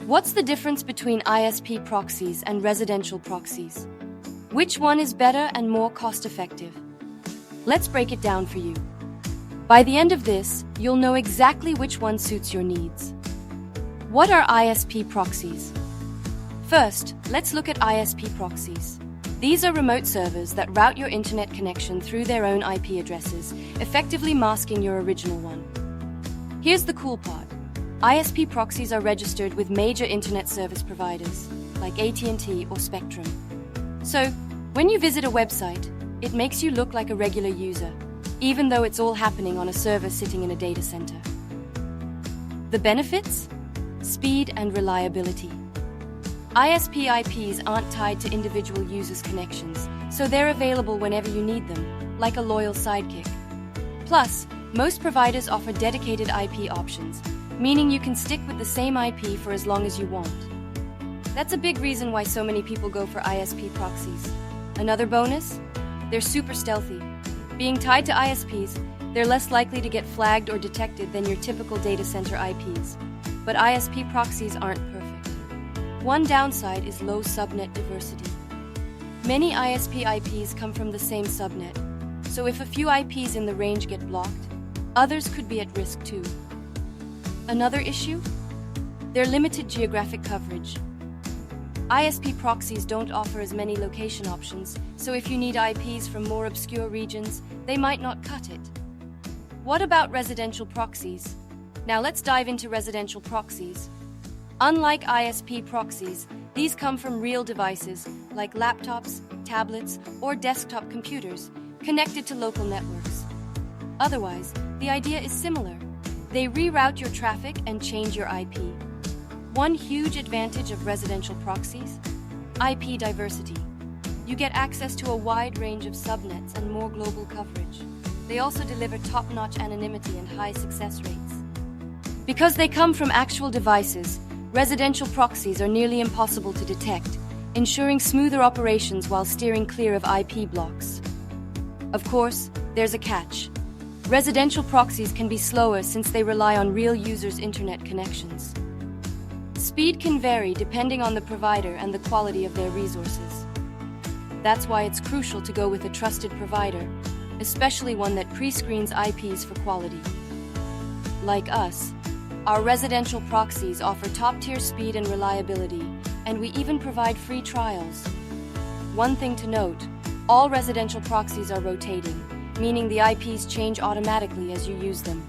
What's the difference between ISP proxies and residential proxies? Which one is better and more cost-effective? Let's break it down for you. By the end of this, you'll know exactly which one suits your needs. What are ISP proxies? First, let's look at ISP proxies. These are remote servers that route your internet connection through their own IP addresses, effectively masking your original one. Here's the cool part. ISP proxies are registered with major internet service providers, like AT&T or Spectrum. So, when you visit a website, it makes you look like a regular user, even though it's all happening on a server sitting in a data center. The benefits? Speed and reliability. ISP IPs aren't tied to individual users' connections, so they're available whenever you need them, like a loyal sidekick. Plus, most providers offer dedicated IP options, meaning you can stick with the same IP for as long as you want. That's a big reason why so many people go for ISP proxies. Another bonus? They're super stealthy. Being tied to ISPs, they're less likely to get flagged or detected than your typical data center IPs. But ISP proxies aren't perfect. One downside is low subnet diversity. Many ISP IPs come from the same subnet, so if a few IPs in the range get blocked, others could be at risk too. Another issue? Their limited geographic coverage. ISP proxies don't offer as many location options, so if you need IPs from more obscure regions, they might not cut it. What about residential proxies? Now let's dive into residential proxies. Unlike ISP proxies, these come from real devices like laptops, tablets, or desktop computers connected to local networks. Otherwise, the idea is similar. They reroute your traffic and change your IP. One huge advantage of residential proxies? IP diversity. You get access to a wide range of subnets and more global coverage. They also deliver top-notch anonymity and high success rates. Because they come from actual devices, residential proxies are nearly impossible to detect, ensuring smoother operations while steering clear of IP blocks. Of course, there's a catch. Residential proxies can be slower since they rely on real users' internet connections. Speed can vary depending on the provider and the quality of their resources. That's why it's crucial to go with a trusted provider, especially one that pre-screens IPs for quality. Like us, our residential proxies offer top-tier speed and reliability, and we even provide free trials. One thing to note, all residential proxies are rotating, meaning the IPs change automatically as you use them.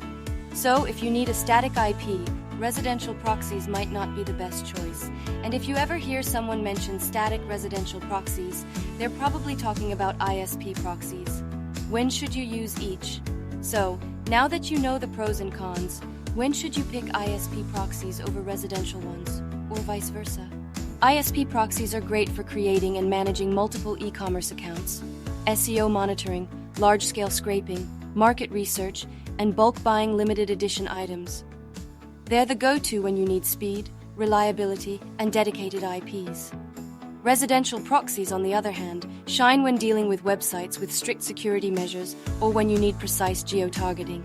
So, if you need a static IP, residential proxies might not be the best choice. And if you ever hear someone mention static residential proxies, they're probably talking about ISP proxies. When should you use each? So, now that you know the pros and cons, when should you pick ISP proxies over residential ones, or vice versa? ISP proxies are great for creating and managing multiple e-commerce accounts, SEO monitoring, large-scale scraping, market research, and bulk buying limited edition items. They're the go-to when you need speed, reliability, and dedicated IPs. Residential proxies, on the other hand, shine when dealing with websites with strict security measures or when you need precise geo-targeting.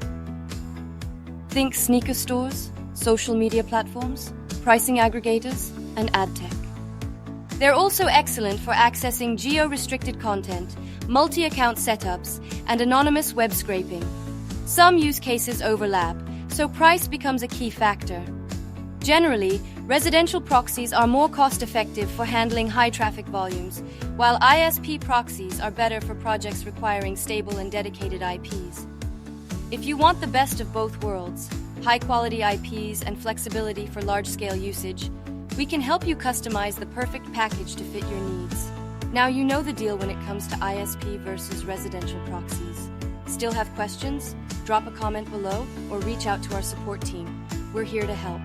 Think sneaker stores, social media platforms, pricing aggregators, and ad tech. They're also excellent for accessing geo-restricted content, multi-account setups, and anonymous web scraping. Some use cases overlap, so price becomes a key factor. Generally, residential proxies are more cost-effective for handling high traffic volumes, while ISP proxies are better for projects requiring stable and dedicated IPs. If you want the best of both worlds, high-quality IPs and flexibility for large-scale usage, we can help you customize the perfect package to fit your needs. Now you know the deal when it comes to ISP versus residential proxies. Still have questions? Drop a comment below or reach out to our support team. We're here to help.